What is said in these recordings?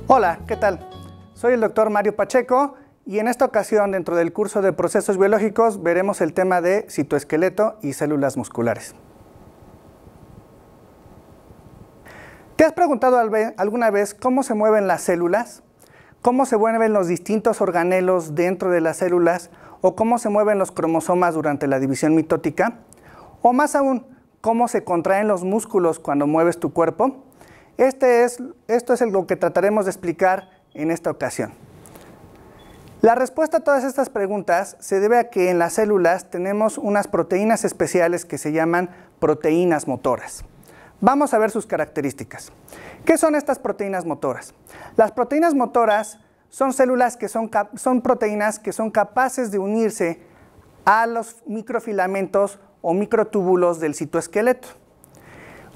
Hola, ¿qué tal? Soy el doctor Mario Pacheco y en esta ocasión, dentro del curso de procesos biológicos, veremos el tema de citoesqueleto y células musculares. ¿Te has preguntado alguna vez cómo se mueven las células? ¿Cómo se mueven los distintos organelos dentro de las células? ¿O cómo se mueven los cromosomas durante la división mitótica? O más aún, ¿cómo se contraen los músculos cuando mueves tu cuerpo? Esto es lo que trataremos de explicar en esta ocasión. La respuesta a todas estas preguntas se debe a que en las células tenemos unas proteínas especiales que se llaman proteínas motoras. Vamos a ver sus características. ¿Qué son estas proteínas motoras? Las proteínas motoras son son proteínas que son capaces de unirse a los microfilamentos o microtúbulos del citoesqueleto.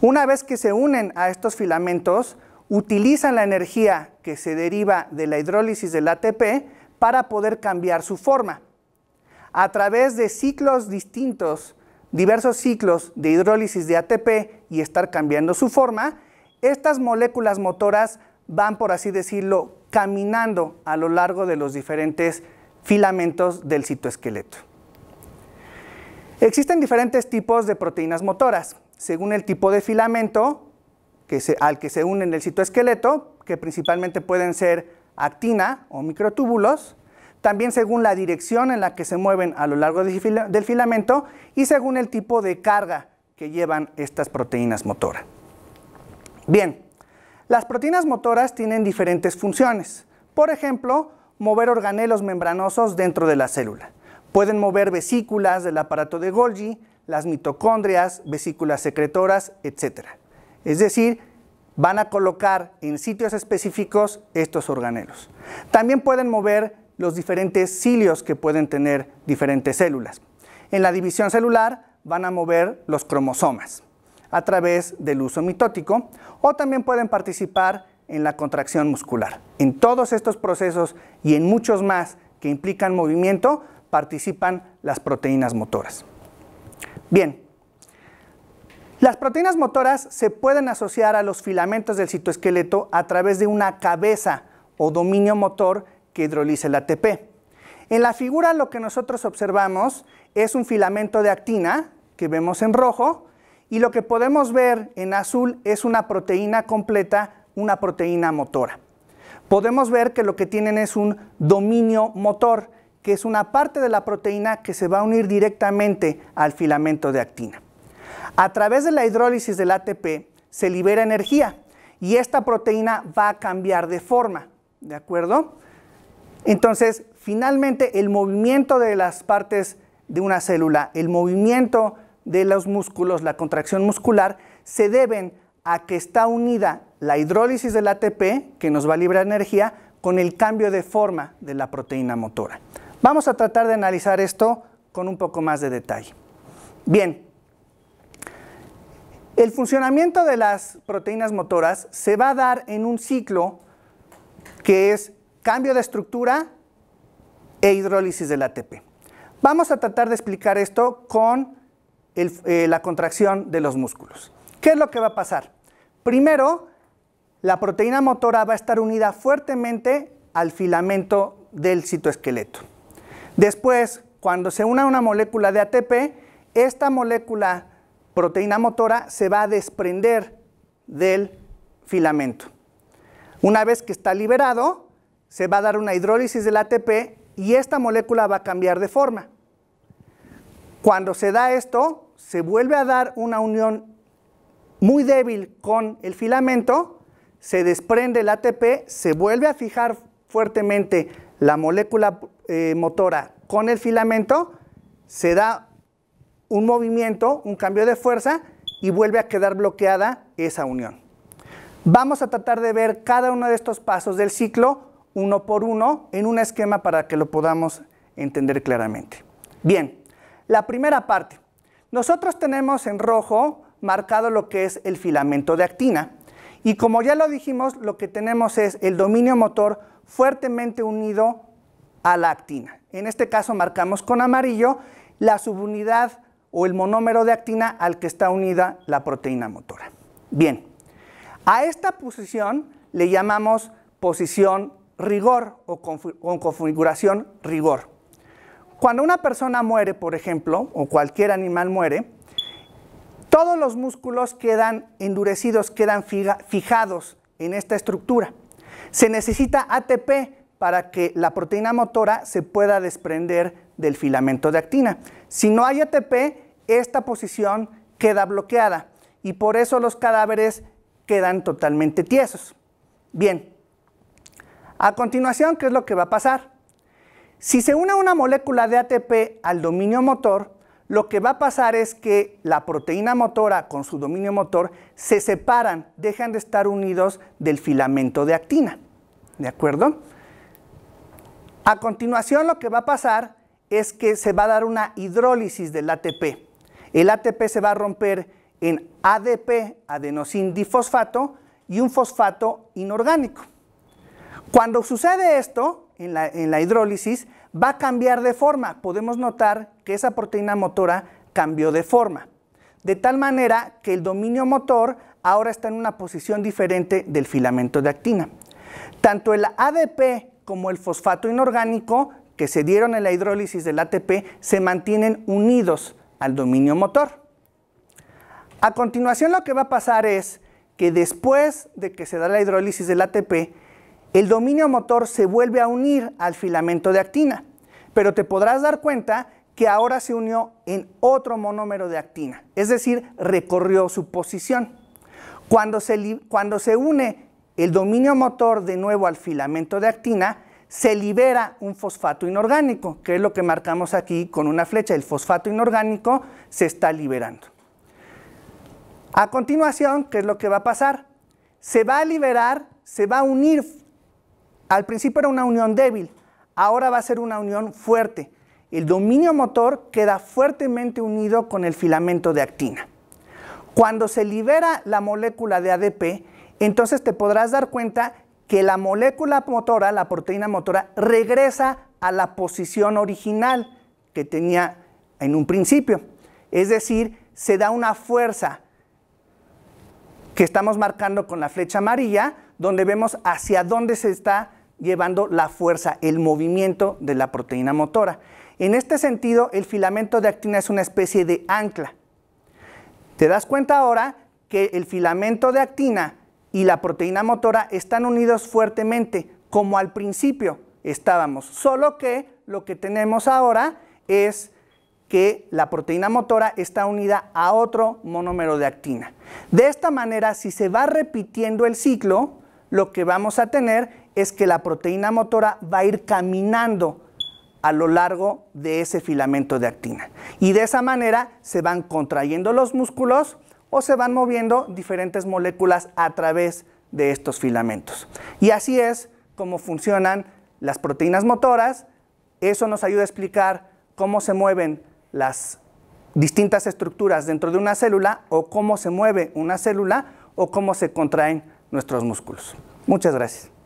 Una vez que se unen a estos filamentos, utilizan la energía que se deriva de la hidrólisis del ATP para poder cambiar su forma. A través de ciclos distintos, diversos ciclos de hidrólisis de ATP y estar cambiando su forma, estas moléculas motoras van, por así decirlo, caminando a lo largo de los diferentes filamentos del citoesqueleto. Existen diferentes tipos de proteínas motoras, según el tipo de filamento al que se unen el citoesqueleto, que principalmente pueden ser actina o microtúbulos, también según la dirección en la que se mueven a lo largo del filamento y según el tipo de carga que llevan estas proteínas motoras. Bien, las proteínas motoras tienen diferentes funciones. Por ejemplo, mover organelos membranosos dentro de la célula. Pueden mover vesículas del aparato de Golgi, las mitocondrias, vesículas secretoras, etc. Es decir, van a colocar en sitios específicos estos organelos. También pueden mover los diferentes cilios que pueden tener diferentes células. En la división celular van a mover los cromosomas a través del uso mitótico o también pueden participar en la contracción muscular. En todos estos procesos y en muchos más que implican movimiento, participan las proteínas motoras. Bien, las proteínas motoras se pueden asociar a los filamentos del citoesqueleto a través de una cabeza o dominio motor que hidroliza el ATP. En la figura lo que nosotros observamos es un filamento de actina que vemos en rojo y lo que podemos ver en azul es una proteína completa, una proteína motora. Podemos ver que lo que tienen es un dominio motor, que es una parte de la proteína que se va a unir directamente al filamento de actina. A través de la hidrólisis del ATP se libera energía y esta proteína va a cambiar de forma, ¿de acuerdo? Entonces, finalmente, el movimiento de las partes de una célula, el movimiento de los músculos, la contracción muscular, se deben a que está unida la hidrólisis del ATP, que nos va a liberar energía, con el cambio de forma de la proteína motora. Vamos a tratar de analizar esto con un poco más de detalle. Bien, el funcionamiento de las proteínas motoras se va a dar en un ciclo que es cambio de estructura e hidrólisis del ATP. Vamos a tratar de explicar esto con la contracción de los músculos. ¿Qué es lo que va a pasar? Primero, la proteína motora va a estar unida fuertemente al filamento del citoesqueleto. Después, cuando se una una molécula de ATP, esta molécula proteína motora se va a desprender del filamento. Una vez que está liberado, se va a dar una hidrólisis del ATP y esta molécula va a cambiar de forma. Cuando se da esto, se vuelve a dar una unión muy débil con el filamento, se desprende el ATP, se vuelve a fijar fuertemente la molécula motora con el filamento, se da un movimiento, un cambio de fuerza y vuelve a quedar bloqueada esa unión. Vamos a tratar de ver cada uno de estos pasos del ciclo uno por uno en un esquema para que lo podamos entender claramente. Bien, la primera parte. Nosotros tenemos en rojo marcado lo que es el filamento de actina y como ya lo dijimos, lo que tenemos es el dominio motor fuertemente unido a la actina. En este caso marcamos con amarillo la subunidad o el monómero de actina al que está unida la proteína motora. Bien, a esta posición le llamamos posición rigor o con configuración rigor. Cuando una persona muere, por ejemplo, o cualquier animal muere, todos los músculos quedan endurecidos, quedan fijados en esta estructura. Se necesita ATP para que la proteína motora se pueda desprender del filamento de actina. Si no hay ATP, esta posición queda bloqueada y por eso los cadáveres quedan totalmente tiesos. Bien, a continuación, ¿qué es lo que va a pasar? Si se une una molécula de ATP al dominio motor, lo que va a pasar es que la proteína motora con su dominio motor se separan, dejan de estar unidos del filamento de actina. ¿De acuerdo? A continuación, lo que va a pasar es que se va a dar una hidrólisis del ATP. El ATP se va a romper en ADP, adenosín difosfato, y un fosfato inorgánico. Cuando sucede esto, en la hidrólisis, va a cambiar de forma. Podemos notar que esa proteína motora cambió de forma, de tal manera que el dominio motor ahora está en una posición diferente del filamento de actina. Tanto el ADP como el fosfato inorgánico que se dieron en la hidrólisis del ATP se mantienen unidos al dominio motor. A continuación, lo que va a pasar es que después de que se da la hidrólisis del ATP, el dominio motor se vuelve a unir al filamento de actina, pero te podrás dar cuenta que ahora se unió en otro monómero de actina, es decir, recorrió su posición. Cuando se une el dominio motor de nuevo al filamento de actina, se libera un fosfato inorgánico, que es lo que marcamos aquí con una flecha. El fosfato inorgánico se está liberando. A continuación, ¿qué es lo que va a pasar? Se va a liberar, se va a unir. Al principio era una unión débil, ahora va a ser una unión fuerte. El dominio motor queda fuertemente unido con el filamento de actina. Cuando se libera la molécula de ADP, entonces te podrás dar cuenta que la molécula motora, la proteína motora, regresa a la posición original que tenía en un principio. Es decir, se da una fuerza que estamos marcando con la flecha amarilla, donde vemos hacia dónde se está llevando la fuerza, el movimiento de la proteína motora. En este sentido, el filamento de actina es una especie de ancla. Te das cuenta ahora que el filamento de actina y la proteína motora están unidos fuertemente, como al principio estábamos, solo que lo que tenemos ahora es que la proteína motora está unida a otro monómero de actina. De esta manera, si se va repitiendo el ciclo, lo que vamos a tener es que la proteína motora va a ir caminando a lo largo de ese filamento de actina. Y de esa manera se van contrayendo los músculos o se van moviendo diferentes moléculas a través de estos filamentos. Y así es como funcionan las proteínas motoras. Eso nos ayuda a explicar cómo se mueven las distintas estructuras dentro de una célula, o cómo se mueve una célula, o cómo se contraen nuestros músculos. Muchas gracias.